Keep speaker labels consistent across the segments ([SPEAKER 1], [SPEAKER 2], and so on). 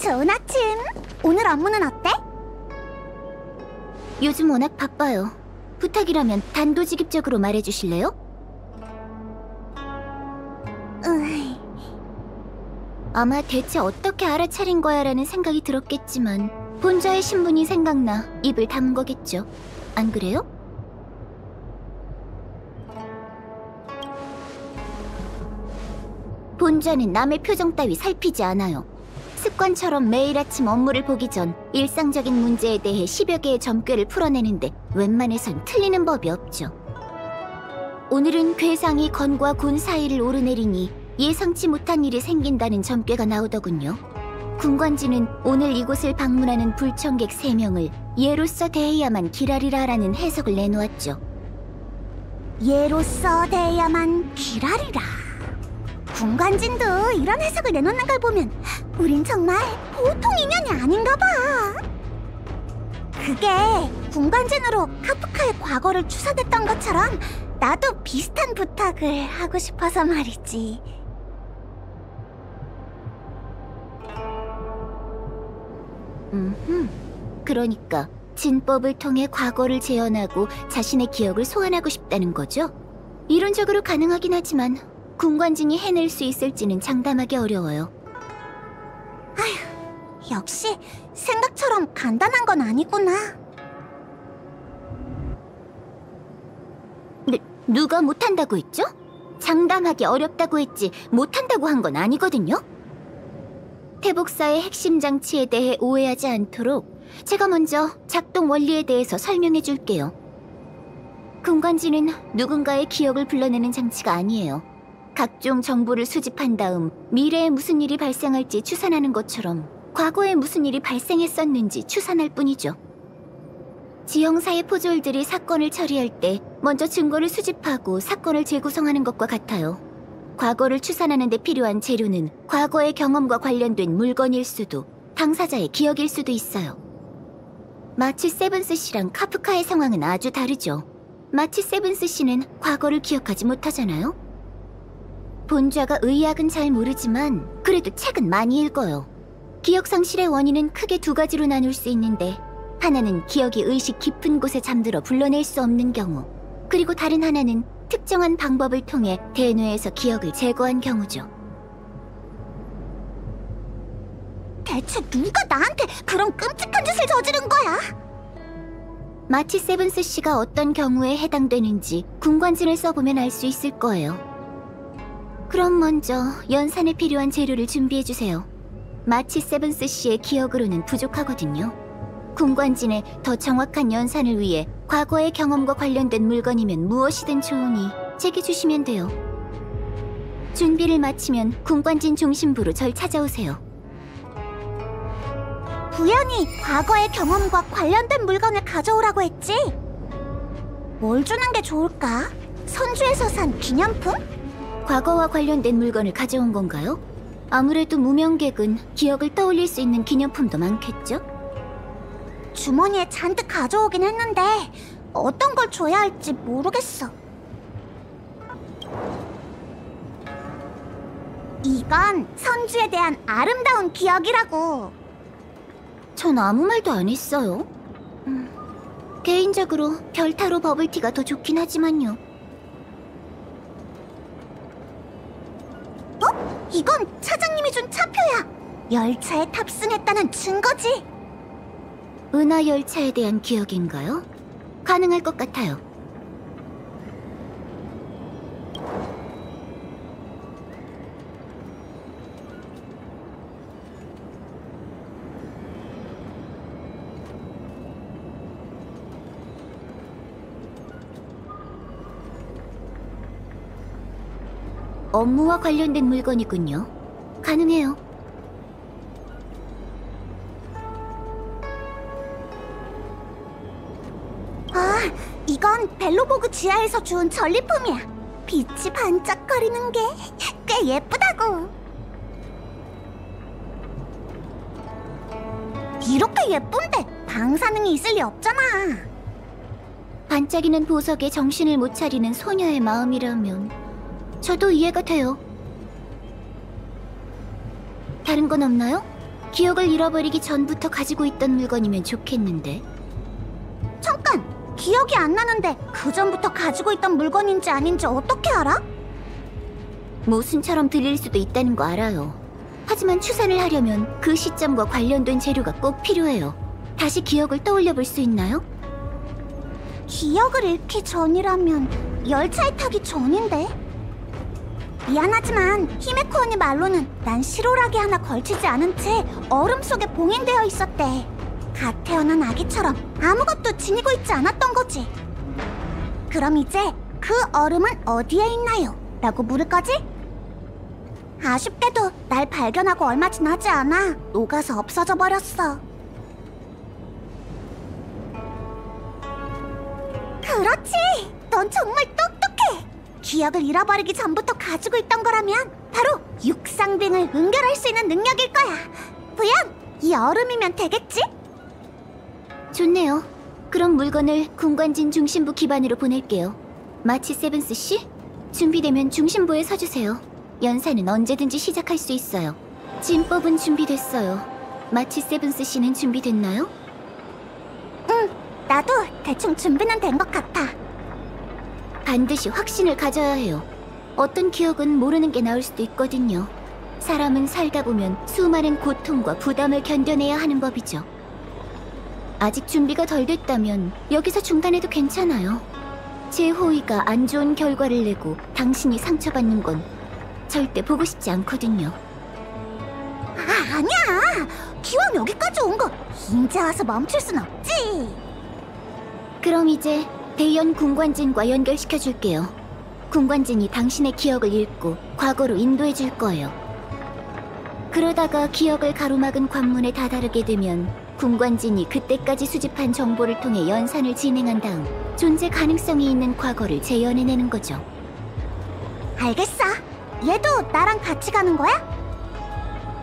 [SPEAKER 1] 좋은 아침. 오늘 업무는 어때?
[SPEAKER 2] 요즘 워낙 바빠요. 부탁이라면 단도직입적으로 말해주실래요?
[SPEAKER 1] 으이,
[SPEAKER 2] 아마 대체 어떻게 알아차린 거야라는 생각이 들었겠지만 본자의 신분이 생각나 입을 다문 거겠죠. 안 그래요? 본자는 남의 표정 따위 살피지 않아요. 습관처럼 매일 아침 업무를 보기 전 일상적인 문제에 대해 10여 개의 점괘를 풀어내는데 웬만해선 틀리는 법이 없죠. 오늘은 괴상이 건과 곤 사이를 오르내리니 예상치 못한 일이 생긴다는 점괘가 나오더군요. 군관지는 오늘 이곳을 방문하는 불청객 3명을 예로서 대해야만 기라리라라는 해석을 내놓았죠.
[SPEAKER 1] 예로서 대해야만 기라리라. 군관진도 이런 해석을 내놓는 걸 보면 우린 정말 보통 인연이 아닌가 봐. 그게 군관진으로 카프카의 과거를 추사됐던 것처럼 나도 비슷한 부탁을 하고 싶어서 말이지.
[SPEAKER 2] 그러니까 진법을 통해 과거를 재현하고 자신의 기억을 소환하고 싶다는 거죠? 이론적으로 가능하긴 하지만 군관진이 해낼 수 있을지는 장담하기 어려워요.
[SPEAKER 1] 역시 생각처럼 간단한 건 아니구나.
[SPEAKER 2] 누가 못한다고 했죠? 장담하기 어렵다고 했지 못한다고 한 건 아니거든요? 태복사의 핵심 장치에 대해 오해하지 않도록 제가 먼저 작동 원리에 대해서 설명해 줄게요. 군관지는 누군가의 기억을 불러내는 장치가 아니에요. 각종 정보를 수집한 다음 미래에 무슨 일이 발생할지 추산하는 것처럼 과거에 무슨 일이 발생했었는지 추산할 뿐이죠. 지형사의 포졸들이 사건을 처리할 때 먼저 증거를 수집하고 사건을 재구성하는 것과 같아요. 과거를 추산하는 데 필요한 재료는 과거의 경험과 관련된 물건일 수도 당사자의 기억일 수도 있어요. 마치 세븐스 씨랑 카프카의 상황은 아주 다르죠. 마치 세븐스 씨는 과거를 기억하지 못하잖아요. 본좌가 의학은 잘 모르지만 그래도 책은 많이 읽어요. 기억 상실의 원인은 크게 2가지로 나눌 수 있는데 하나는 기억이 의식 깊은 곳에 잠들어 불러낼 수 없는 경우, 그리고 다른 하나는 특정한 방법을 통해 대뇌에서 기억을 제거한 경우죠.
[SPEAKER 1] 대체 누가 나한테 그런 끔찍한 짓을 저지른 거야?
[SPEAKER 2] 마치 세븐스 씨가 어떤 경우에 해당되는지 군관진을 써보면 알 수 있을 거예요. 그럼 먼저 연산에 필요한 재료를 준비해주세요. 마치 세븐스 씨의 기억으로는 부족하거든요. 군관진의 더 정확한 연산을 위해 과거의 경험과 관련된 물건이면 무엇이든 좋으니 제게 주시면 돼요. 준비를 마치면 군관진 중심부로 절 찾아오세요.
[SPEAKER 1] 부연이 과거의 경험과 관련된 물건을 가져오라고 했지? 뭘 주는 게 좋을까? 선주에서 산 기념품?
[SPEAKER 2] 과거와 관련된 물건을 가져온 건가요? 아무래도 무명객은 기억을 떠올릴 수 있는 기념품도 많겠죠?
[SPEAKER 1] 주머니에 잔뜩 가져오긴 했는데 어떤 걸 줘야 할지 모르겠어. 이건 선주에 대한 아름다운 기억이라고.
[SPEAKER 2] 전 아무 말도 안 했어요. 개인적으로 별타로 버블티가 더 좋긴 하지만요.
[SPEAKER 1] 이건 차장님이 준 차표야. 열차에 탑승했다는 증거지.
[SPEAKER 2] 은하 열차에 대한 기억인가요? 가능할 것 같아요. 업무와 관련된 물건이군요. 가능해요.
[SPEAKER 1] 이건 벨로보그 지하에서 주운 전리품이야. 빛이 반짝거리는 게 꽤 예쁘다고. 이렇게 예쁜데 방사능이 있을 리 없잖아.
[SPEAKER 2] 반짝이는 보석에 정신을 못 차리는 소녀의 마음이라면 저도 이해가 돼요. 다른 건 없나요? 기억을 잃어버리기 전부터 가지고 있던 물건이면 좋겠는데.
[SPEAKER 1] 잠깐! 기억이 안 나는데 그 전부터 가지고 있던 물건인지 아닌지 어떻게 알아?
[SPEAKER 2] 모순처럼 들릴 수도 있다는 거 알아요. 하지만 추산을 하려면 그 시점과 관련된 재료가 꼭 필요해요. 다시 기억을 떠올려 볼 수 있나요?
[SPEAKER 1] 기억을 잃기 전이라면 열차에 타기 전인데? 미안하지만 히메코 언니 말로는 난 시로라기 하나 걸치지 않은 채 얼음 속에 봉인되어 있었대. 갓 태어난 아기처럼 아무것도 지니고 있지 않았던 거지. 그럼 이제 그 얼음은 어디에 있나요? 라고 물을 거지? 아쉽게도 날 발견하고 얼마 지나지 않아 녹아서 없어져 버렸어. 그렇지! 넌 정말 똑똑해! 기억을 잃어버리기 전부터 가지고 있던 거라면 바로 육상빙을 응결할 수 있는 능력일 거야. 부연, 이 얼음이면 되겠지?
[SPEAKER 2] 좋네요. 그럼 물건을 군관진 중심부 기반으로 보낼게요. 마치 세븐스 씨? 준비되면 중심부에 서주세요. 연사는 언제든지 시작할 수 있어요. 진법은 준비됐어요. 마치 세븐스 씨는 준비됐나요?
[SPEAKER 1] 응, 나도 대충 준비는 된 것 같아.
[SPEAKER 2] 반드시 확신을 가져야 해요. 어떤 기억은 모르는 게 나을 수도 있거든요. 사람은 살다 보면 수많은 고통과 부담을 견뎌내야 하는 법이죠. 아직 준비가 덜 됐다면 여기서 중단해도 괜찮아요. 제 호의가 안 좋은 결과를 내고 당신이 상처받는 건 절대 보고 싶지 않거든요.
[SPEAKER 1] 아니야! 기왕 여기까지 온 거 이제 와서 멈출 순 없지!
[SPEAKER 2] 그럼 이제 대연 군관진과 연결시켜줄게요. 군관진이 당신의 기억을 읽고 과거로 인도해줄 거예요. 그러다가 기억을 가로막은 관문에 다다르게 되면 군관진이 그때까지 수집한 정보를 통해 연산을 진행한 다음 존재 가능성이 있는 과거를 재현해내는 거죠.
[SPEAKER 1] 알겠어. 얘도 나랑 같이 가는 거야?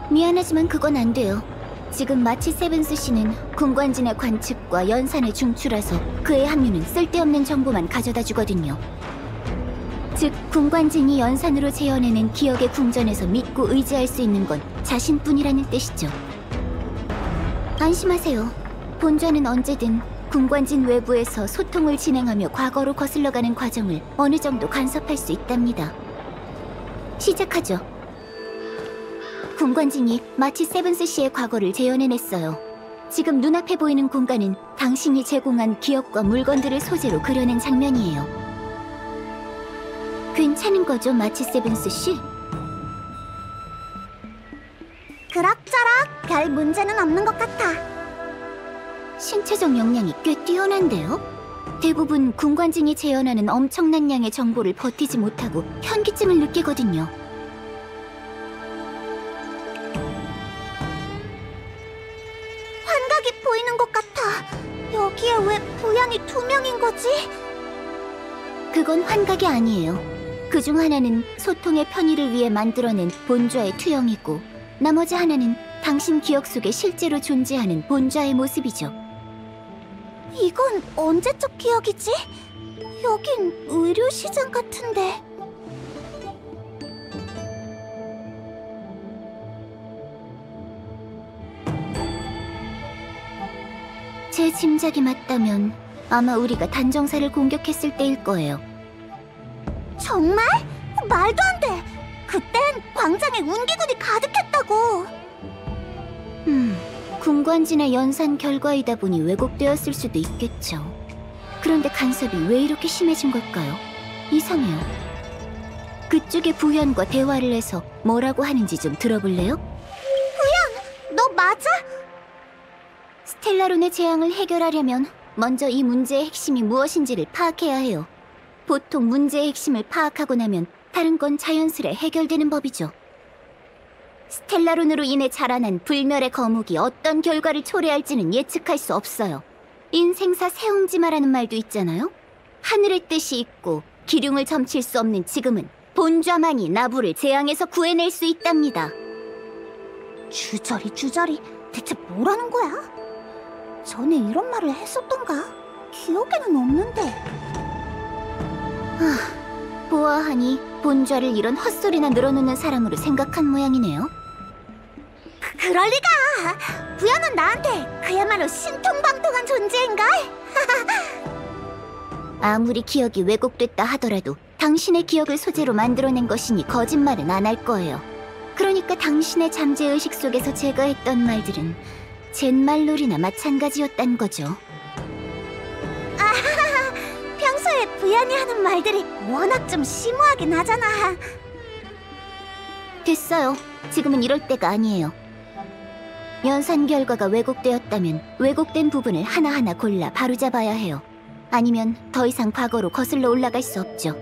[SPEAKER 2] 미안하지만 그건 안 돼요. 지금 마치 세븐스 씨는 군관진의 관측과 연산의 중추라서 그의 합류는 쓸데없는 정보만 가져다 주거든요. 즉, 군관진이 연산으로 재현해낸 기억의 궁전에서 믿고 의지할 수 있는 건 자신뿐이라는 뜻이죠. 안심하세요. 본좌는 언제든 군관진 외부에서 소통을 진행하며 과거로 거슬러가는 과정을 어느 정도 간섭할 수 있답니다. 시작하죠. 군관진이 마치 세븐스 씨의 과거를 재현해냈어요. 지금 눈앞에 보이는 공간은 당신이 제공한 기억과 물건들을 소재로 그려낸 장면이에요. 괜찮은 거죠, 마치 세븐스 씨?
[SPEAKER 1] 그럭저럭 별 문제는 없는 것 같아.
[SPEAKER 2] 신체적 역량이 꽤 뛰어난데요? 대부분 군관진이 재현하는 엄청난 양의 정보를 버티지 못하고 현기증을 느끼거든요.
[SPEAKER 1] 환각이 보이는 것 같아. 여기에 왜 부양이 2명인 거지?
[SPEAKER 2] 그건 환각이 아니에요. 그중 하나는 소통의 편의를 위해 만들어낸 본좌의 투영이고 나머지 하나는 당신 기억 속에 실제로 존재하는 본좌의 모습이죠.
[SPEAKER 1] 이건 언제적 기억이지? 여긴 의료시장 같은데.
[SPEAKER 2] 제 짐작이 맞다면 아마 우리가 단정사를 공격했을 때일 거예요.
[SPEAKER 1] 정말? 말도 안 돼! 그땐 광장에 운기군이 가득했다고!
[SPEAKER 2] 군관진의 연산 결과이다 보니 왜곡되었을 수도 있겠죠. 그런데 간섭이 왜 이렇게 심해진 걸까요? 이상해요. 그쪽의 부현과 대화를 해서 뭐라고 하는지 좀 들어볼래요?
[SPEAKER 1] 너 맞아?
[SPEAKER 2] 스텔라론의 재앙을 해결하려면 먼저 이 문제의 핵심이 무엇인지를 파악해야 해요. 보통 문제의 핵심을 파악하고 나면 다른 건 자연스레 해결되는 법이죠. 스텔라론으로 인해 자라난 불멸의 거목이 어떤 결과를 초래할지는 예측할 수 없어요. 인생사 세옹지마라는 말도 있잖아요. 하늘의 뜻이 있고 기륭을 점칠 수 없는 지금은 본좌만이 나부를 재앙에서 구해낼 수 있답니다.
[SPEAKER 1] 주저리 대체 뭐라는 거야? 전에 이런 말을 했었던가? 기억에는 없는데.
[SPEAKER 2] 보아하니 본좌를 이런 헛소리나 늘어놓는 사람으로 생각한 모양이네요.
[SPEAKER 1] 그럴 리가! 부연은 나한테 그야말로 신통방통한 존재인걸?
[SPEAKER 2] 아무리 기억이 왜곡됐다 하더라도 당신의 기억을 소재로 만들어낸 것이니 거짓말은 안 할 거예요. 그러니까 당신의 잠재의식 속에서 제가 했던 말들은 잿말놀이나 마찬가지였단 거죠.
[SPEAKER 1] 평소에 부연이 하는 말들이 워낙 좀 심오하긴 하잖아.
[SPEAKER 2] 됐어요. 지금은 이럴 때가 아니에요. 연산 결과가 왜곡되었다면 왜곡된 부분을 하나하나 골라 바로잡아야 해요. 아니면 더 이상 과거로 거슬러 올라갈 수 없죠.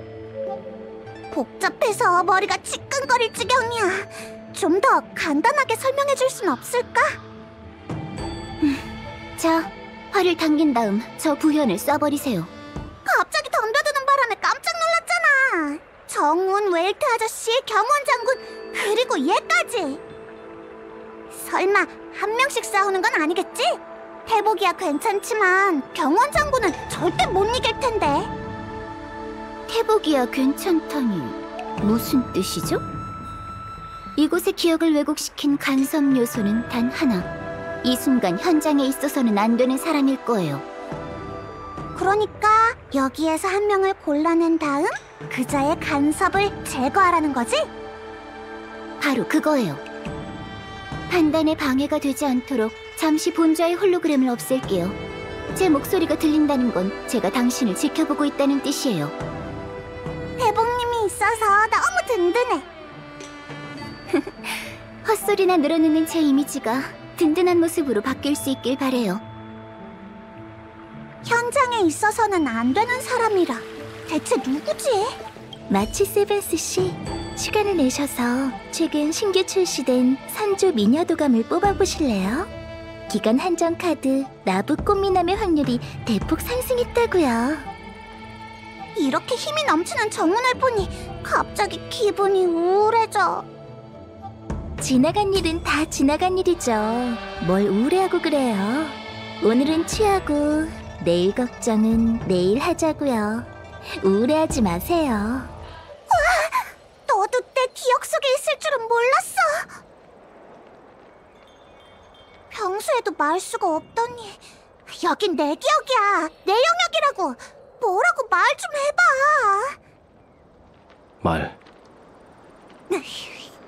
[SPEAKER 1] 복잡해서 머리가 지끈거릴 지경이야. 좀 더 간단하게 설명해 줄 순 없을까?
[SPEAKER 2] 자, 활을 당긴 다음 저 부현을 쏴버리세요.
[SPEAKER 1] 갑자기 덤벼드는 바람에 깜짝 놀랐잖아. 정운, 웰트 아저씨, 경원 장군, 그리고 얘까지. 설마 한 명씩 싸우는 건 아니겠지? 태복이야 괜찮지만 경원 장군은 절대 못 이길 텐데.
[SPEAKER 2] 태복이야 괜찮다니 무슨 뜻이죠? 이곳의 기억을 왜곡시킨 간섭 요소는 단 하나. 이 순간 현장에 있어서는 안 되는 사람일 거예요.
[SPEAKER 1] 그러니까 여기에서 한 명을 골라낸 다음 그자의 간섭을 제거하라는 거지?
[SPEAKER 2] 바로 그거예요. 판단에 방해가 되지 않도록 잠시 본좌의 홀로그램을 없앨게요. 제 목소리가 들린다는 건 제가 당신을 지켜보고 있다는 뜻이에요.
[SPEAKER 1] 대복님이 있어서 너무 든든해.
[SPEAKER 2] 헛소리나 늘어놓는 제 이미지가 든든한 모습으로 바뀔 수 있길 바래요.
[SPEAKER 1] 현장에 있어서는 안 되는 사람이라 대체 누구지?
[SPEAKER 2] 마치 세븐스 씨, 시간을 내셔서 최근 신규 출시된 선조 미녀도감을 뽑아보실래요? 기간 한정 카드 나부 꽃미남의 확률이 대폭 상승했다고요.
[SPEAKER 1] 이렇게 힘이 넘치는 정운을 보니 갑자기 기분이 우울해져.
[SPEAKER 2] 지나간 일은 다 지나간 일이죠. 뭘 우울해하고 그래요. 오늘은 취하고 내일 걱정은 내일 하자고요. 우울해하지 마세요.
[SPEAKER 1] 너도 내 기억 속에 있을 줄은 몰랐어. 평소에도 말 수가 없더니 여긴 내 기억이야. 내 영역이라고. 뭐라고 말 좀 해봐.
[SPEAKER 3] 말.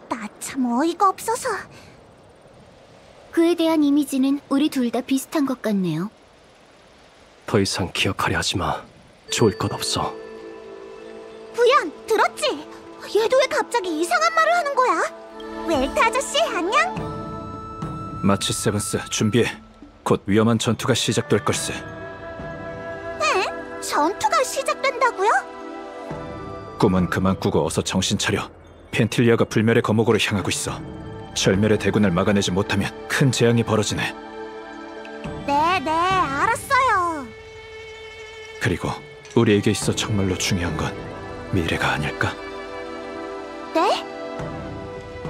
[SPEAKER 1] 나 참 어이가 없어서.
[SPEAKER 2] 그에 대한 이미지는 우리 둘 다 비슷한 것 같네요.
[SPEAKER 3] 더 이상 기억하려 하지 마. 좋을 것 없어.
[SPEAKER 1] 부연, 들었지? 얘도 왜 갑자기 이상한 말을 하는 거야? 웰트 아저씨, 안녕?
[SPEAKER 4] 마치 세븐스 준비해. 곧 위험한 전투가 시작될 걸세.
[SPEAKER 1] 전투가 시작된다고요?
[SPEAKER 4] 꿈은 그만 꾸고 어서 정신 차려. 펜틸리아가 불멸의 거목으로 향하고 있어. 절멸의 대군을 막아내지 못하면 큰 재앙이 벌어지네.
[SPEAKER 1] 네, 알았어요.
[SPEAKER 4] 그리고 우리에게 있어 정말로 중요한 건 미래가 아닐까?
[SPEAKER 1] 네?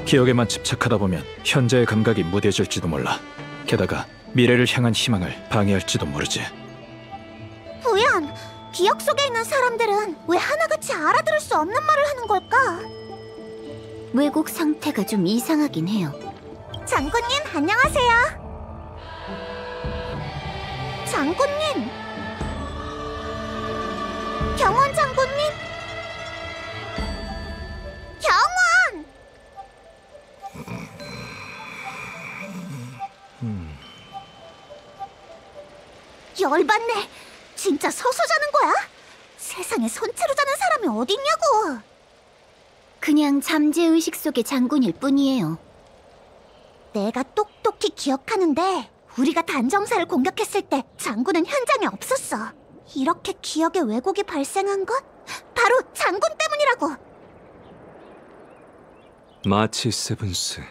[SPEAKER 4] 기억에만 집착하다 보면 현재의 감각이 무뎌질지도 몰라. 게다가 미래를 향한 희망을 방해할지도 모르지.
[SPEAKER 1] 부연, 기억 속에 있는 사람들은 왜 하나같이 알아들을 수 없는 말을 하는 걸까?
[SPEAKER 2] 왜곡 상태가 좀 이상하긴 해요.
[SPEAKER 1] 장군님, 안녕하세요. 장군님. 경원 장군님. 경원! 열받네. 진짜 서서 자는 거야? 세상에 손채로 자는 사람이 어딨냐고.
[SPEAKER 2] 그냥 잠재의식 속의 장군일 뿐이에요.
[SPEAKER 1] 내가 똑똑히 기억하는데 우리가 단정사를 공격했을 때 장군은 현장에 없었어. 이렇게 기억의 왜곡이 발생한 건 바로 장군 때문이라고.
[SPEAKER 3] 마치 세븐스.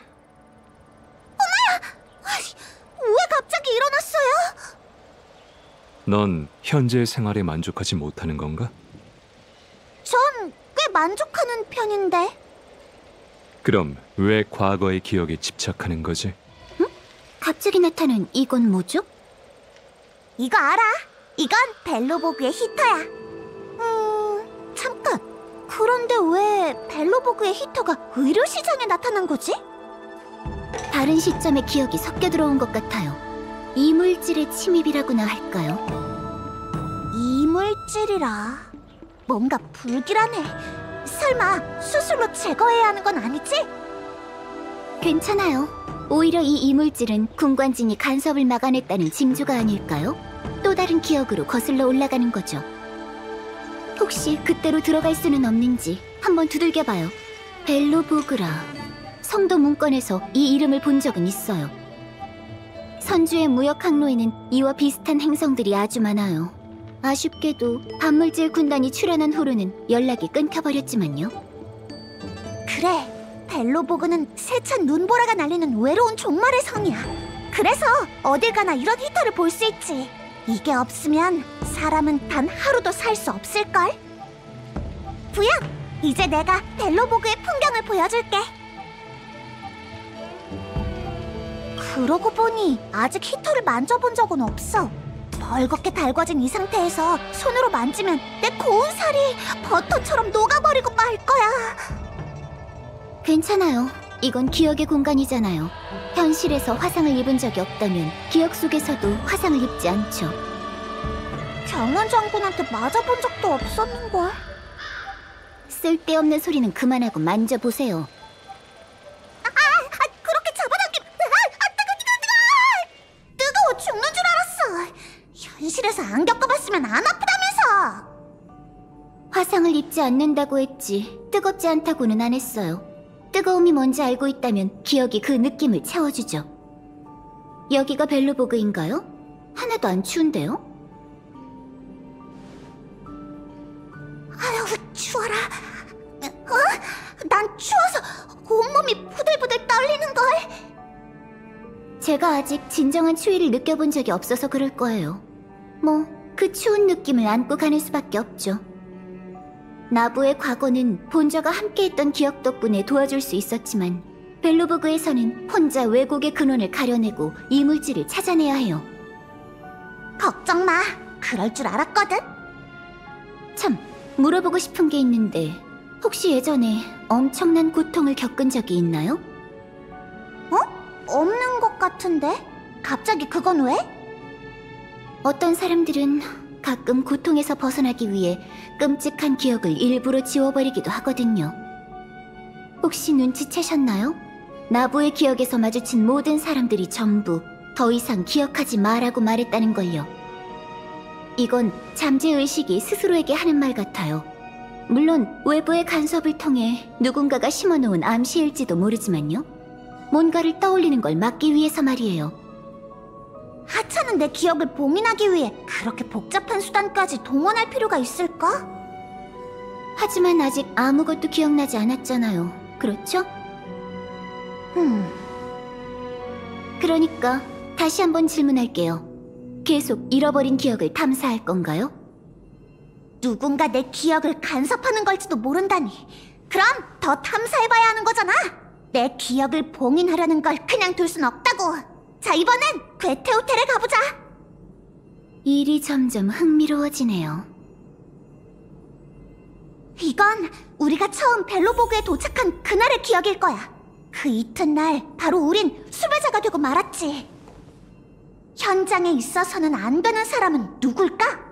[SPEAKER 1] 왜 갑자기 일어났어요?
[SPEAKER 3] 넌 현재의 생활에 만족하지 못하는 건가?
[SPEAKER 1] 전 꽤 만족하는 편인데.
[SPEAKER 3] 그럼 왜 과거의 기억에 집착하는 거지?
[SPEAKER 2] 갑자기 나타난 이건 뭐죠?
[SPEAKER 1] 이거 알아? 이건 벨로보그의 히터야. 잠깐. 그런데 왜 벨로보그의 히터가 의료시장에 나타난 거지?
[SPEAKER 2] 다른 시점의 기억이 섞여 들어온 것 같아요. 이물질의 침입이라고나 할까요?
[SPEAKER 1] 이물질이라. 뭔가 불길하네. 설마 수술로 제거해야 하는 건 아니지?
[SPEAKER 2] 괜찮아요. 오히려 이 이물질은 군관진이 간섭을 막아냈다는 징조가 아닐까요? 또 다른 기억으로 거슬러 올라가는 거죠. 혹시 그때로 들어갈 수는 없는지 한번 두들겨봐요. 벨로보그라. 성도 문건에서 이 이름을 본 적은 있어요. 선주의 무역 항로에는 이와 비슷한 행성들이 아주 많아요. 아쉽게도 반물질 군단이 출현한 후로는 연락이 끊겨버렸지만요.
[SPEAKER 1] 그래, 벨로보그는 세찬 눈보라가 날리는 외로운 종말의 성이야. 그래서 어딜 가나 이런 히터를 볼 수 있지. 이게 없으면 사람은 단 하루도 살 수 없을걸? 부영! 이제 내가 벨로보그의 풍경을 보여줄게. 그러고 보니 아직 히터를 만져본 적은 없어. 벌겋게 달궈진 이 상태에서 손으로 만지면 내 고운 살이 버터처럼 녹아버리고 말 거야.
[SPEAKER 2] 괜찮아요. 이건 기억의 공간이잖아요. 현실에서 화상을 입은 적이 없다면 기억 속에서도 화상을 입지 않죠.
[SPEAKER 1] 경원 장군한테 맞아본 적도 없었는걸.
[SPEAKER 2] 쓸데없는 소리는 그만하고 만져보세요.
[SPEAKER 1] 그렇게 잡아당기면 뜨거워 죽는 줄 알았어. 현실에서 안 겪어봤으면 안 아프다면서.
[SPEAKER 2] 화상을 입지 않는다고 했지 뜨겁지 않다고는 안 했어요. 뜨거움이 뭔지 알고 있다면 기억이 그 느낌을 채워주죠. 여기가 벨로보그인가요? 하나도 안 추운데요?
[SPEAKER 1] 아유, 추워라. 난 추워서 온몸이 부들부들 떨리는걸.
[SPEAKER 2] 제가 아직 진정한 추위를 느껴본 적이 없어서 그럴 거예요. 뭐, 그 추운 느낌을 안고 가는 수밖에 없죠. 나부의 과거는 본저가 함께했던 기억 덕분에 도와줄 수 있었지만 벨로보그에서는 혼자 왜곡의 근원을 가려내고 이물질을 찾아내야 해요.
[SPEAKER 1] 걱정 마. 그럴 줄 알았거든.
[SPEAKER 2] 참, 물어보고 싶은 게 있는데 혹시 예전에 엄청난 고통을 겪은 적이 있나요?
[SPEAKER 1] 없는 것 같은데? 갑자기 그건 왜?
[SPEAKER 2] 어떤 사람들은 가끔 고통에서 벗어나기 위해 끔찍한 기억을 일부러 지워버리기도 하거든요. 혹시 눈치채셨나요? 나부의 기억에서 마주친 모든 사람들이 전부 더 이상 기억하지 마라고 말했다는 걸요. 이건 잠재의식이 스스로에게 하는 말 같아요. 물론 외부의 간섭을 통해 누군가가 심어놓은 암시일지도 모르지만요. 뭔가를 떠올리는 걸 막기 위해서 말이에요.
[SPEAKER 1] 하찮은 내 기억을 봉인하기 위해 그렇게 복잡한 수단까지 동원할 필요가 있을까?
[SPEAKER 2] 하지만 아직 아무것도 기억나지 않았잖아요. 그렇죠? 그러니까 다시 한번 질문할게요. 계속 잃어버린 기억을 탐사할 건가요?
[SPEAKER 1] 누군가 내 기억을 간섭하는 걸지도 모른다니. 그럼 더 탐사해봐야 하는 거잖아. 내 기억을 봉인하려는 걸 그냥 둘 순 없다고. 자, 이번엔 괴테 호텔에 가보자.
[SPEAKER 2] 일이 점점 흥미로워지네요.
[SPEAKER 1] 이건 우리가 처음 벨로보그에 도착한 그날의 기억일 거야. 그 이튿날 바로 우린 수배자가 되고 말았지. 현장에 있어서는 안 되는 사람은 누굴까?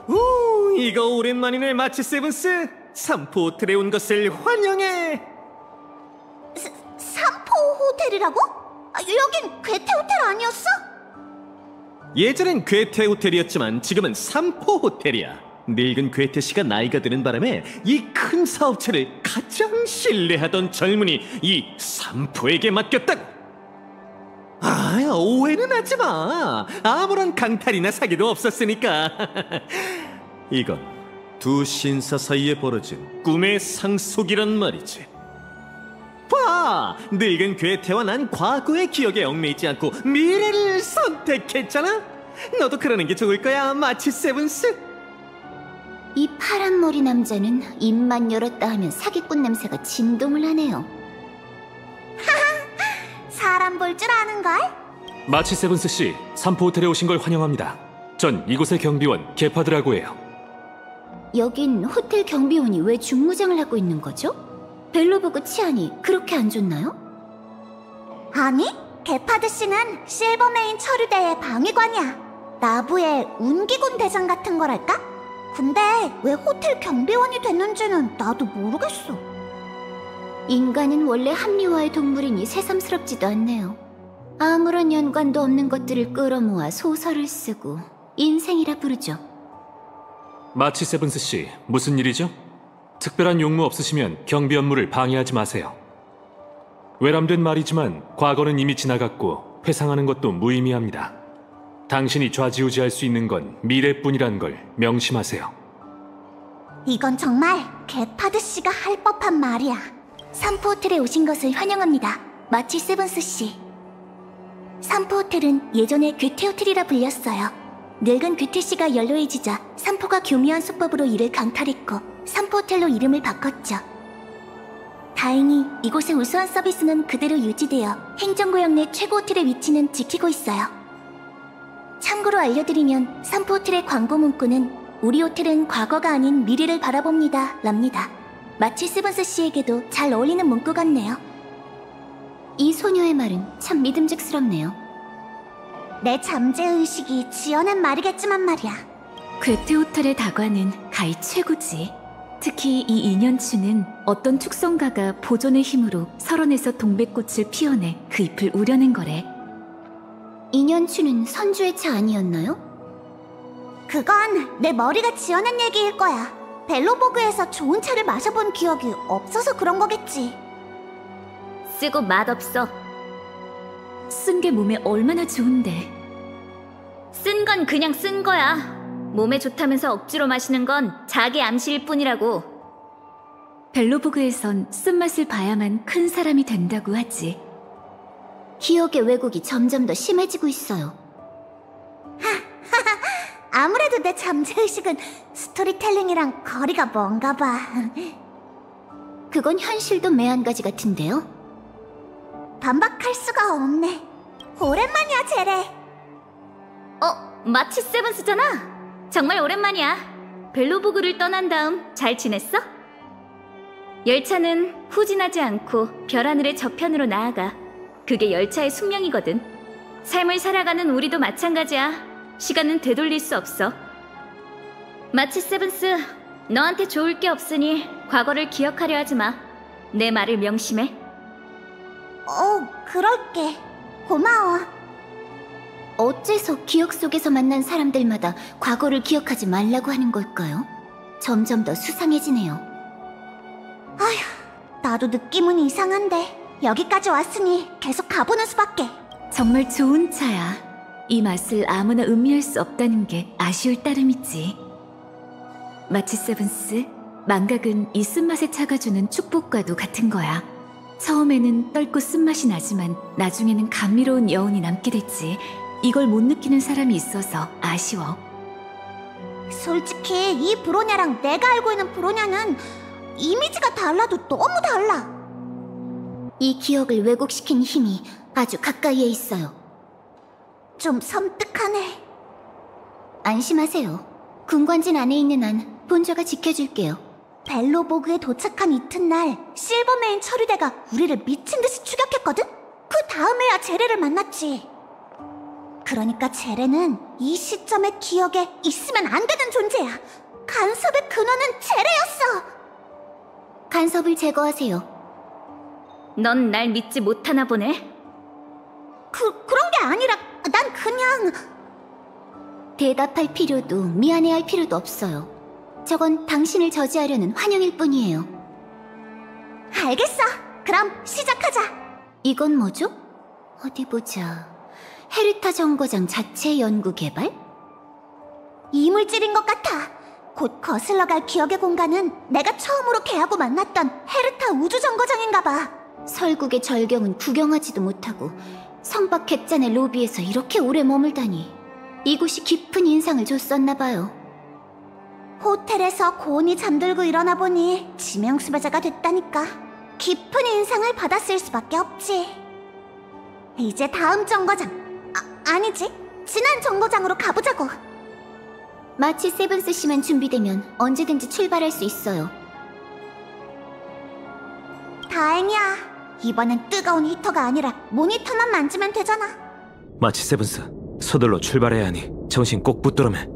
[SPEAKER 5] 오, 이거 오랜만이네, 마치 세븐스. 삼포 호텔에 온 것을 환영해.
[SPEAKER 1] 삼포 호텔이라고? 여긴 괴테 호텔 아니었어?
[SPEAKER 5] 예전엔 괴테 호텔이었지만 지금은 삼포 호텔이야. 늙은 괴테 씨가 나이가 드는 바람에 이 큰 사업체를 가장 신뢰하던 젊은이 이 삼포에게 맡겼다고. 아, 오해는 하지 마. 아무런 강탈이나 사기도 없었으니까. 이건 두 신사 사이에 벌어진 꿈의 상속이란 말이지. 봐! 늙은 괴테와 난 과거의 기억에 얽매이지 않고 미래를 선택했잖아? 너도 그러는 게 좋을 거야, 마치 세븐스.
[SPEAKER 2] 이 파란 머리 남자는 입만 열었다 하면 사기꾼 냄새가 진동을 하네요.
[SPEAKER 1] 사람 볼 줄 아는걸?
[SPEAKER 6] 마치 세븐스 씨, 삼포 호텔에 오신 걸 환영합니다. 전 이곳의 경비원 게파드라고 해요.
[SPEAKER 2] 여긴 호텔 경비원이 왜 중무장을 하고 있는 거죠? 벨로보그 치안이 그렇게 안 좋나요?
[SPEAKER 1] 아니, 게파드 씨는 실버메인 처류대의 방위관이야. 나부의 운기군 대장 같은 거랄까? 근데 왜 호텔 경비원이 됐는지는 나도 모르겠어.
[SPEAKER 2] 인간은 원래 합리화의 동물이니 새삼스럽지도 않네요. 아무런 연관도 없는 것들을 끌어모아 소설을 쓰고 인생이라 부르죠.
[SPEAKER 6] 마치 세븐스 씨, 무슨 일이죠? 특별한 용무 없으시면 경비 업무를 방해하지 마세요. 외람된 말이지만 과거는 이미 지나갔고 회상하는 것도 무의미합니다. 당신이 좌지우지할 수 있는 건 미래뿐이란 걸 명심하세요.
[SPEAKER 1] 이건 정말 게파드 씨가 할 법한 말이야.
[SPEAKER 2] 삼포 호텔에 오신 것을 환영합니다. 마치 세븐스 씨. 삼포 호텔은 예전에 괴테 호텔이라 불렸어요. 늙은 괴테 씨가 연로해지자 삼포가 교묘한 수법으로 이를 강탈했고 삼포 호텔로 이름을 바꿨죠. 다행히 이곳의 우수한 서비스는 그대로 유지되어 행정구역 내 최고 호텔의 위치는 지키고 있어요. 참고로 알려드리면 삼포 호텔의 광고 문구는 우리 호텔은 과거가 아닌 미래를 바라봅니다 랍니다. 마치 세븐스 씨에게도 잘 어울리는 문구 같네요. 이 소녀의 말은 참 믿음직스럽네요.
[SPEAKER 1] 내 잠재의식이 지어낸 말이겠지만 말이야.
[SPEAKER 7] 괴테 호텔의 다과는 가히 최고지. 특히 이 인연추는 어떤 축성가가 보존의 힘으로 설원에서 동백꽃을 피워내 그 잎을 우려낸 거래.
[SPEAKER 2] 인연추는 선주의 차 아니었나요?
[SPEAKER 1] 그건 내 머리가 지어낸 얘기일 거야. 벨로보그에서 좋은 차를 마셔본 기억이 없어서 그런 거겠지.
[SPEAKER 2] 쓰고 맛없어.
[SPEAKER 7] 쓴 게 몸에 얼마나 좋은데.
[SPEAKER 2] 쓴 건 그냥 쓴 거야. 몸에 좋다면서 억지로 마시는 건 자기 암시일 뿐이라고.
[SPEAKER 7] 벨로보그에선 쓴맛을 봐야만 큰 사람이 된다고 하지.
[SPEAKER 2] 기억의 왜곡이 점점 더 심해지고 있어요.
[SPEAKER 1] 아무래도 내 잠재의식은 스토리텔링이랑 거리가 먼가 봐.
[SPEAKER 2] 그건 현실도 매한가지 같은데요?
[SPEAKER 1] 반박할 수가 없네. 오랜만이야, 제레.
[SPEAKER 2] 마치 세븐스잖아. 정말 오랜만이야. 벨로보그를 떠난 다음 잘 지냈어? 열차는 후진하지 않고 별하늘의 저편으로 나아가. 그게 열차의 숙명이거든. 삶을 살아가는 우리도 마찬가지야. 시간은 되돌릴 수 없어. 마치 세븐스, 너한테 좋을 게 없으니 과거를 기억하려 하지 마. 내 말을 명심해.
[SPEAKER 1] 그럴게. 고마워.
[SPEAKER 2] 어째서 기억 속에서 만난 사람들마다 과거를 기억하지 말라고 하는 걸까요? 점점 더 수상해지네요.
[SPEAKER 1] 나도 느낌은 이상한데 여기까지 왔으니 계속 가보는 수밖에.
[SPEAKER 7] 정말 좋은 차야. 이 맛을 아무나 음미할 수 없다는 게 아쉬울 따름이지. 마치 세븐스, 망각은 이 쓴맛의 차가 주는 축복과도 같은 거야. 처음에는 떫고 쓴맛이 나지만 나중에는 감미로운 여운이 남게 됐지. 이걸 못 느끼는 사람이 있어서 아쉬워.
[SPEAKER 1] 솔직히 이 브로냐랑 내가 알고 있는 브로냐는 이미지가 달라도 너무 달라.
[SPEAKER 2] 이 기억을 왜곡시킨 힘이 아주 가까이에 있어요.
[SPEAKER 1] 좀 섬뜩하네.
[SPEAKER 2] 안심하세요. 군관진 안에 있는 한 본좌가 지켜줄게요.
[SPEAKER 1] 벨로보그에 도착한 이튿날 실버메인 처리대가 우리를 미친듯이 추격했거든? 그 다음에야 제레를 만났지. 그러니까 제레는 이 시점의 기억에 있으면 안 되는 존재야. 간섭의 근원은 제레였어.
[SPEAKER 2] 간섭을 제거하세요. 넌 날 믿지 못하나 보네.
[SPEAKER 1] 그런 게 아니라 난 그냥...
[SPEAKER 2] 대답할 필요도 미안해할 필요도 없어요. 저건 당신을 저지하려는 환영일 뿐이에요.
[SPEAKER 1] 알겠어. 그럼 시작하자.
[SPEAKER 2] 이건 뭐죠? 어디 보자. 헤르타 정거장 자체 연구 개발?
[SPEAKER 1] 이물질인 것 같아. 곧 거슬러 갈 기억의 공간은 내가 처음으로 걔하고 만났던 헤르타 우주정거장인가 봐.
[SPEAKER 2] 설국의 절경은 구경하지도 못하고 성박 객잔의 로비에서 이렇게 오래 머물다니. 이곳이 깊은 인상을 줬었나 봐요.
[SPEAKER 1] 호텔에서 고온이 잠들고 일어나 보니 지명수배자가 됐다니까. 깊은 인상을 받았을 수밖에 없지. 이제 다음 정거장, 아니지, 지난 정거장으로 가보자고.
[SPEAKER 2] 마치 세븐스 씨만 준비되면 언제든지 출발할 수 있어요.
[SPEAKER 1] 다행이야. 이번엔 뜨거운 히터가 아니라 모니터만 만지면 되잖아.
[SPEAKER 8] 마치 세븐스, 서둘러 출발해야 하니 정신 꼭 붙들어매.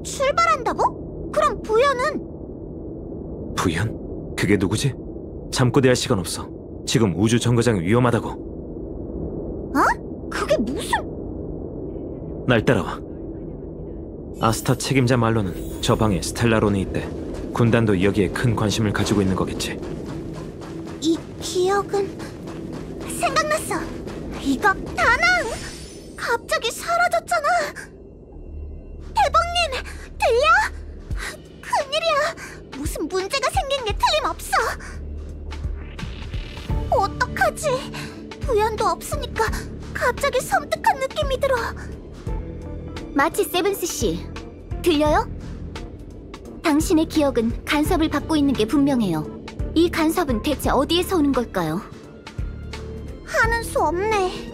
[SPEAKER 1] 출발한다고? 그럼 부여는?
[SPEAKER 8] 부연? 그게 누구지? 잠꼬대할 시간 없어. 지금 우주 정거장이 위험하다고.
[SPEAKER 1] 그게 무슨...
[SPEAKER 8] 날 따라와. 아스타 책임자 말로는 저 방에 스텔라론이 있대. 군단도 여기에 큰 관심을 가지고 있는 거겠지.
[SPEAKER 1] 이 기억은... 생각났어. 이거 다낭! 갑자기 사라졌잖아. 대범님, 들려? 큰일이야. 무슨 문제가 생긴 게 틀림없어. 어떡하지? 부연도 없으니까 갑자기 섬뜩한 느낌이 들어.
[SPEAKER 2] 마치 세븐스 씨, 들려요? 당신의 기억은 간섭을 받고 있는 게 분명해요. 이 간섭은 대체 어디에서 오는 걸까요?
[SPEAKER 1] 하는 수 없네.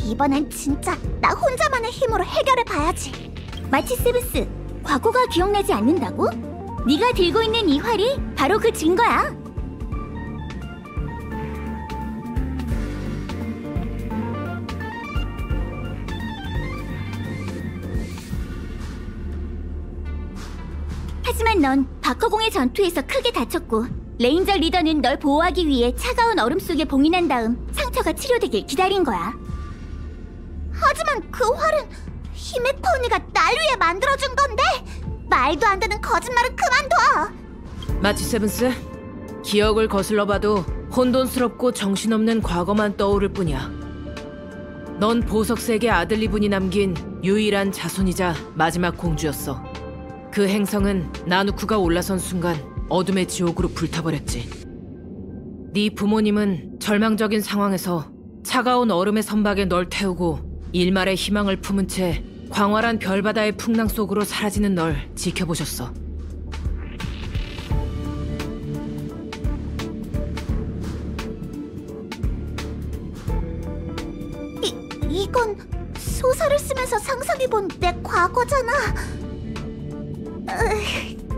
[SPEAKER 1] 이번엔 진짜 나 혼자만의 힘으로 해결해봐야지.
[SPEAKER 2] 마치 세븐스, 과거가 기억나지 않는다고? 네가 들고 있는 이 활이 바로 그 증거야. 하지만 넌 바커공의 전투에서 크게 다쳤고 레인저 리더는 널 보호하기 위해 차가운 얼음 속에 봉인한 다음 상처가 치료되길 기다린 거야.
[SPEAKER 1] 하지만 그 활은 히메퍼니가 날 위해 만들어준 건데. 말도 안 되는 거짓말은 그만둬.
[SPEAKER 9] 마치 세븐스, 기억을 거슬러봐도 혼돈스럽고 정신없는 과거만 떠오를 뿐이야. 넌 보석색의 아들리분이 남긴 유일한 자손이자 마지막 공주였어. 그 행성은 나누쿠가 올라선 순간 어둠의 지옥으로 불타버렸지. 네 부모님은 절망적인 상황에서 차가운 얼음의 선박에 널 태우고 일말의 희망을 품은 채 광활한 별바다의 풍랑 속으로 사라지는 널 지켜보셨어.
[SPEAKER 1] 이건 소설을 쓰면서 상상해본 내 과거잖아.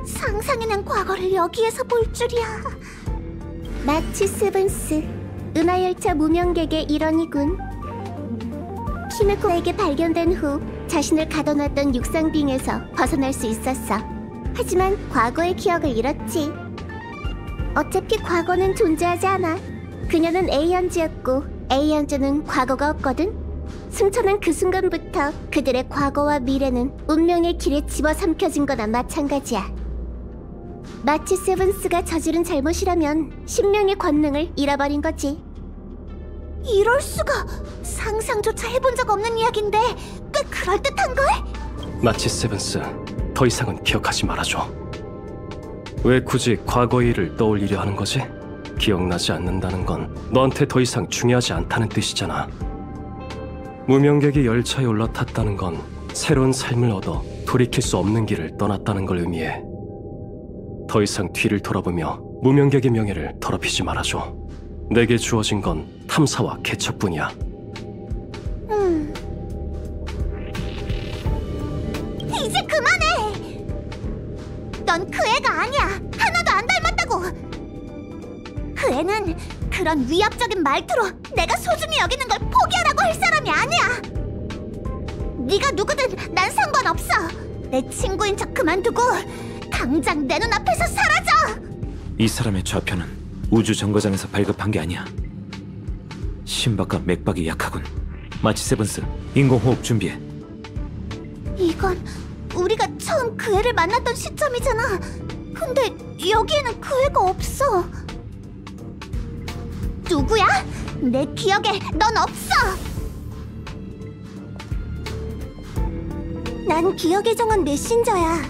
[SPEAKER 1] 상상해낸 과거를 여기에서 볼 줄이야.
[SPEAKER 2] 마치 세븐스, 은하열차 무명객의 일원이군. 키메코에게 발견된 후 자신을 가둬놨던 육상빙에서 벗어날 수 있었어. 하지만 과거의 기억을 잃었지. 어차피 과거는 존재하지 않아. 그녀는 에이언즈였고 에이언즈는 과거가 없거든. 승천한 그 순간부터 그들의 과거와 미래는 운명의 길에 집어삼켜진 거나 마찬가지야. 마치 세븐스가 저지른 잘못이라면 신명의 권능을 잃어버린 거지.
[SPEAKER 1] 이럴 수가. 상상조차 해본 적 없는 이야기인데 꽤 그럴듯한걸?
[SPEAKER 3] 마치 세븐스, 더 이상은 기억하지 말아줘. 왜 굳이 과거의 일을 떠올리려 하는 거지? 기억나지 않는다는 건 너한테 더 이상 중요하지 않다는 뜻이잖아. 무명객이 열차에 올라탔다는 건 새로운 삶을 얻어 돌이킬 수 없는 길을 떠났다는 걸 의미해. 더 이상 뒤를 돌아보며 무명객의 명예를 더럽히지 말아줘. 내게 주어진 건 탐사와 개척뿐이야.
[SPEAKER 1] 이제 그만해. 넌 그 애가 아니야. 하나도 안 닮았다고. 그 애는 그런 위압적인 말투로 내가 소중히 여기는 걸 포기하라고 할 사람이 아니야. 네가 누구든 난 상관없어. 내 친구인 척 그만두고 당장 내 눈앞에서 사라져.
[SPEAKER 8] 이 사람의 좌표는 우주 정거장에서 발급한 게 아니야. 심박과 맥박이 약하군. 마치 세븐스, 인공호흡 준비해.
[SPEAKER 1] 이건 우리가 처음 그 애를 만났던 시점이잖아. 근데 여기에는 그 애가 없어. 누구야? 내 기억에 넌 없어. 난 기억의 정원 메신저야.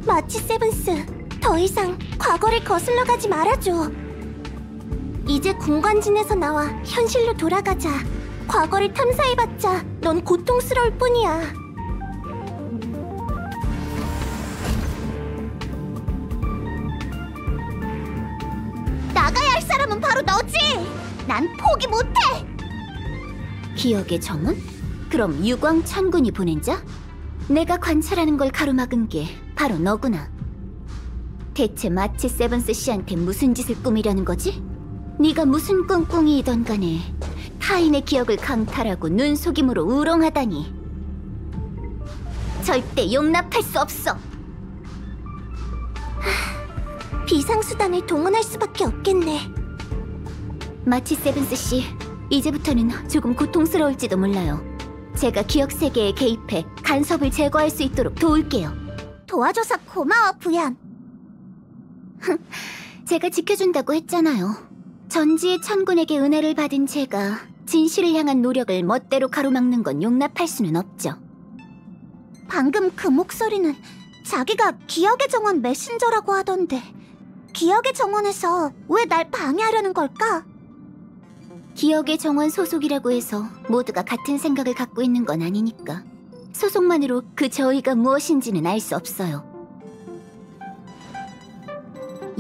[SPEAKER 1] 마치 세븐스, 더 이상 과거를 거슬러 가지 말아줘. 이제 공간진에서 나와 현실로 돌아가자. 과거를 탐사해봤자 넌 고통스러울 뿐이야. 나가야 할 사람은 바로 너지. 난 포기 못해.
[SPEAKER 2] 기억의 정원? 그럼 유광 천군이 보낸 자? 내가 관찰하는 걸 가로막은 게 바로 너구나. 대체 마치 세븐스 씨한테 무슨 짓을 꾸미려는 거지? 네가 무슨 꿍꿍이이던 간에 타인의 기억을 강탈하고 눈속임으로 우롱하다니. 절대 용납할 수 없어.
[SPEAKER 1] 비상수단을 동원할 수밖에 없겠네.
[SPEAKER 2] 마치 세븐스 씨, 이제부터는 조금 고통스러울지도 몰라요. 제가 기억 세계에 개입해 간섭을 제거할 수 있도록 도울게요.
[SPEAKER 1] 도와줘서 고마워, 부연.
[SPEAKER 2] 제가 지켜준다고 했잖아요. 전지의 천군에게 은혜를 받은 제가 진실을 향한 노력을 멋대로 가로막는 건 용납할 수는 없죠.
[SPEAKER 1] 방금 그 목소리는 자기가 기억의 정원 메신저라고 하던데 기억의 정원에서 왜 날 방해하려는 걸까?
[SPEAKER 2] 기억의 정원 소속이라고 해서 모두가 같은 생각을 갖고 있는 건 아니니까. 소속만으로 그 저의가 무엇인지는 알 수 없어요.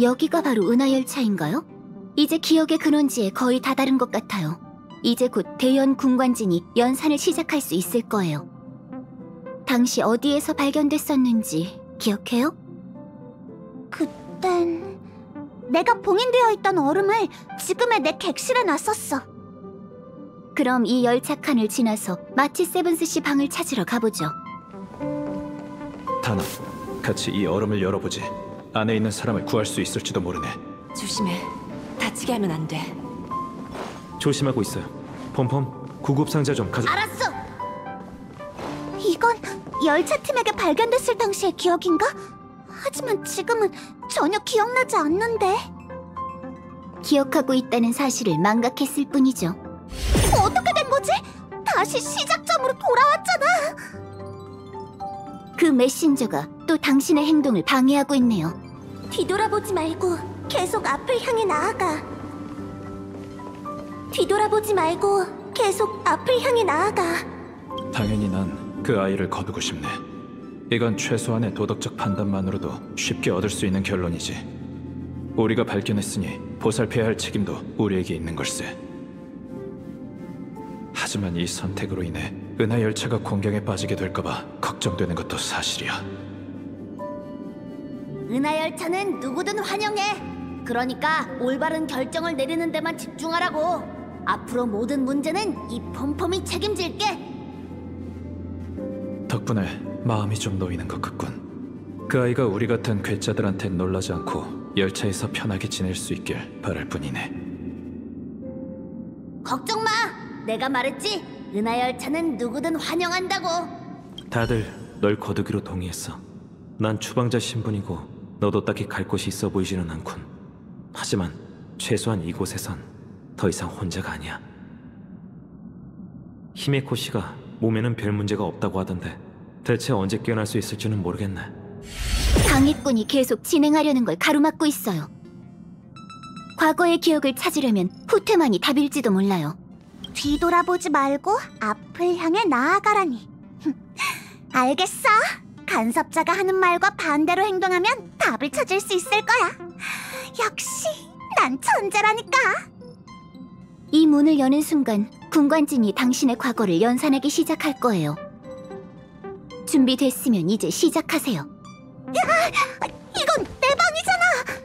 [SPEAKER 2] 여기가 바로 은하열차인가요? 이제 기억의 근원지에 거의 다다른 것 같아요. 이제 곧 대연 군관진이 연산을 시작할 수 있을 거예요. 당시 어디에서 발견됐었는지 기억해요?
[SPEAKER 1] 그땐 내가 봉인되어 있던 얼음을 지금의 내 객실에 놨었어.
[SPEAKER 2] 그럼 이 열차 칸을 지나서 마치 세븐스 씨 방을 찾으러 가보죠.
[SPEAKER 4] 다나, 같이 이 얼음을 열어보지. 안에 있는 사람을 구할 수 있을지도 모르네.
[SPEAKER 7] 조심해. 다치게 하면 안 돼.
[SPEAKER 8] 조심하고 있어요. 폼폼, 구급상자 좀 가져.
[SPEAKER 1] 알았어! 이건 열차팀에게 발견됐을 당시의 기억인가? 하지만 지금은 전혀 기억나지 않는데.
[SPEAKER 2] 기억하고 있다는 사실을 망각했을 뿐이죠.
[SPEAKER 1] 어떻게 된 거지? 다시 시작점으로 돌아왔잖아.
[SPEAKER 2] 그 메신저가 또 당신의 행동을 방해하고 있네요.
[SPEAKER 1] 뒤돌아보지 말고 계속 앞을 향해 나아가. 뒤돌아보지 말고 계속 앞을 향해 나아가.
[SPEAKER 4] 당연히 난 그 아이를 거두고 싶네. 이건 최소한의 도덕적 판단만으로도 쉽게 얻을 수 있는 결론이지. 우리가 발견했으니 보살펴야 할 책임도 우리에게 있는 걸세. 하지만 이 선택으로 인해 은하열차가 공경에 빠지게 될까봐 걱정되는 것도 사실이야.
[SPEAKER 2] 은하열차는 누구든 환영해. 그러니까 올바른 결정을 내리는 데만 집중하라고. 앞으로 모든 문제는 이 폼폼이 책임질게.
[SPEAKER 4] 덕분에 마음이 좀 놓이는 것 같군. 그 아이가 우리 같은 괴짜들한텐 놀라지 않고 열차에서 편하게 지낼 수 있길 바랄 뿐이네.
[SPEAKER 2] 걱정 마. 내가 말했지. 은하열차는 누구든 환영한다고.
[SPEAKER 8] 다들 널 거두기로 동의했어. 난 추방자 신분이고 너도 딱히 갈 곳이 있어 보이지는 않군. 하지만 최소한 이곳에선 더 이상 혼자가 아니야. 히메코 씨가 몸에는 별 문제가 없다고 하던데 대체 언제 깨어날 수 있을지는 모르겠네.
[SPEAKER 2] 방해꾼이 계속 진행하려는 걸 가로막고 있어요. 과거의 기억을 찾으려면 후퇴만이 답일지도 몰라요.
[SPEAKER 1] 뒤돌아보지 말고 앞을 향해 나아가라니. 알겠어. 간섭자가 하는 말과 반대로 행동하면 답을 찾을 수 있을 거야. 역시 난 천재라니까.
[SPEAKER 2] 이 문을 여는 순간 군관진이 당신의 과거를 연산하기 시작할 거예요. 준비됐으면 이제 시작하세요.
[SPEAKER 1] 이건 내 방이잖아.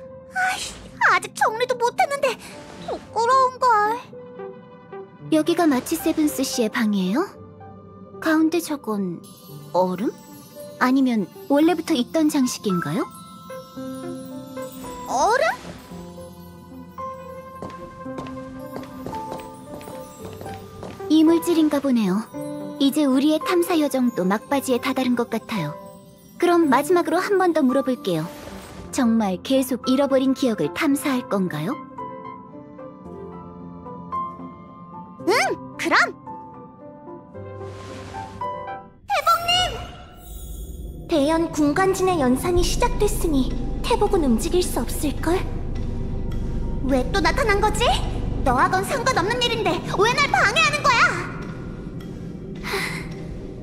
[SPEAKER 1] 아직 정리도 못했는데 부끄러운걸.
[SPEAKER 2] 여기가 마치 세븐스 씨의 방이에요? 가운데 저건 얼음? 아니면 원래부터 있던 장식인가요?
[SPEAKER 1] 얼음?
[SPEAKER 2] 이물질인가 보네요. 이제 우리의 탐사 여정도 막바지에 다다른 것 같아요. 그럼 마지막으로 한 번 더 물어볼게요. 정말 계속 잃어버린 기억을 탐사할 건가요?
[SPEAKER 1] 그럼. 태복님! 대연 군관진의 연산이 시작됐으니 태복은 움직일 수 없을걸? 왜 또 나타난 거지? 너하건 상관없는 일인데 왜 날 방해하는 거야?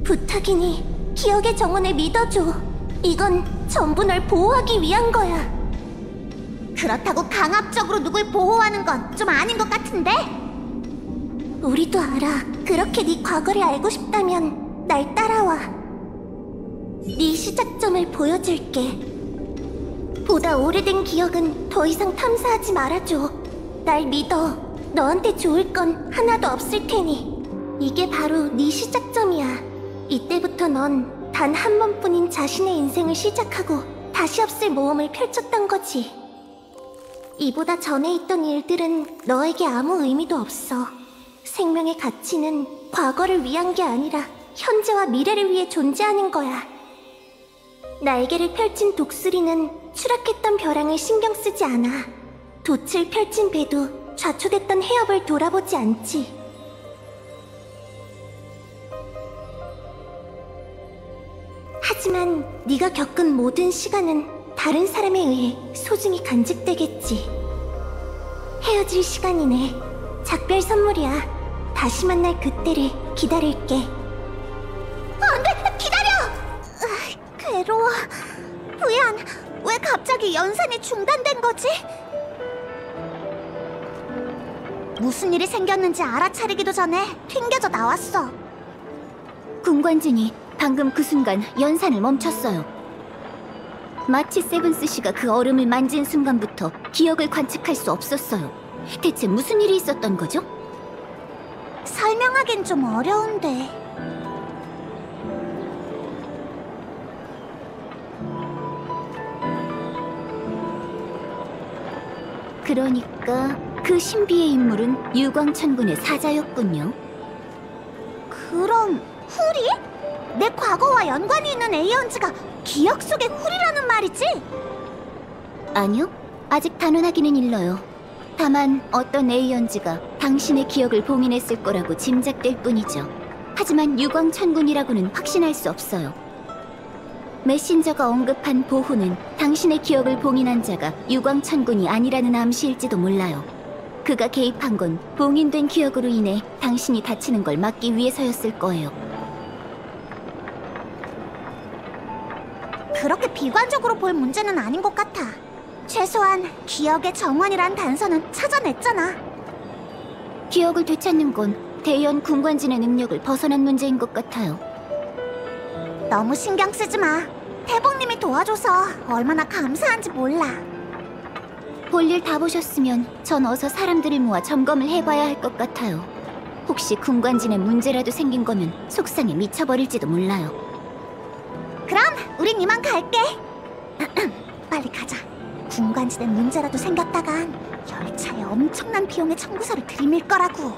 [SPEAKER 1] 부탁이니 기억의 정원을 믿어줘. 이건 전부 널 보호하기 위한 거야. 그렇다고 강압적으로 누굴 보호하는 건 좀 아닌 것 같은데? 우리도 알아. 그렇게 네 과거를 알고 싶다면 날 따라와. 네 시작점을 보여줄게. 보다 오래된 기억은 더 이상 탐사하지 말아줘. 날 믿어. 너한테 좋을 건 하나도 없을 테니. 이게 바로 네 시작점이야. 이때부터 넌 단 한 번뿐인 자신의 인생을 시작하고 다시 없을 모험을 펼쳤던 거지. 이보다 전에 있던 일들은 너에게 아무 의미도 없어. 생명의 가치는 과거를 위한 게 아니라 현재와 미래를 위해 존재하는 거야. 날개를 펼친 독수리는 추락했던 벼랑을 신경 쓰지 않아. 돛을 펼친 배도 좌초됐던 해협을 돌아보지 않지. 하지만 네가 겪은 모든 시간은 다른 사람에 의해 소중히 간직되겠지. 헤어질 시간이네. 작별 선물이야. 다시 만날 그때를 기다릴게. 안 돼! 기다려! 괴로워. 부연, 왜 갑자기 연산이 중단된 거지? 무슨 일이 생겼는지 알아차리기도 전에 튕겨져 나왔어.
[SPEAKER 2] 군관진이 방금 그 순간 연산을 멈췄어요. 마치 세븐스 씨가 그 얼음을 만진 순간부터 기억을 관측할 수 없었어요. 대체 무슨 일이 있었던 거죠?
[SPEAKER 1] 설명하긴 좀 어려운데.
[SPEAKER 2] 그러니까 그 신비의 인물은 유광천군의 사자였군요.
[SPEAKER 1] 그럼 후리? 내 과거와 연관이 있는 에이언즈가 기억 속의 후리라는 말이지?
[SPEAKER 2] 아니요, 아직 단언하기는 일러요. 다만 어떤 에이언즈가 당신의 기억을 봉인했을 거라고 짐작될 뿐이죠. 하지만 유광천군이라고는 확신할 수 없어요. 메신저가 언급한 보호는 당신의 기억을 봉인한 자가 유광천군이 아니라는 암시일지도 몰라요. 그가 개입한 건 봉인된 기억으로 인해 당신이 다치는 걸 막기 위해서였을 거예요.
[SPEAKER 1] 그렇게 비관적으로 볼 문제는 아닌 것 같아. 최소한 기억의 정원이란 단서는 찾아냈잖아.
[SPEAKER 2] 기억을 되찾는 건 대연 군관진의 능력을 벗어난 문제인 것 같아요.
[SPEAKER 1] 너무 신경 쓰지 마. 태봉님이 도와줘서 얼마나 감사한지 몰라.
[SPEAKER 2] 볼일 다 보셨으면 전 어서 사람들을 모아 점검을 해봐야 할 것 같아요. 혹시 군관진에 문제라도 생긴 거면 속상해 미쳐버릴지도 몰라요.
[SPEAKER 1] 그럼 우린 이만 갈게. 빨리 가자. 군관진에 문제라도 생겼다간 열차에 엄청난 비용의 청구서를 들이밀 거라고.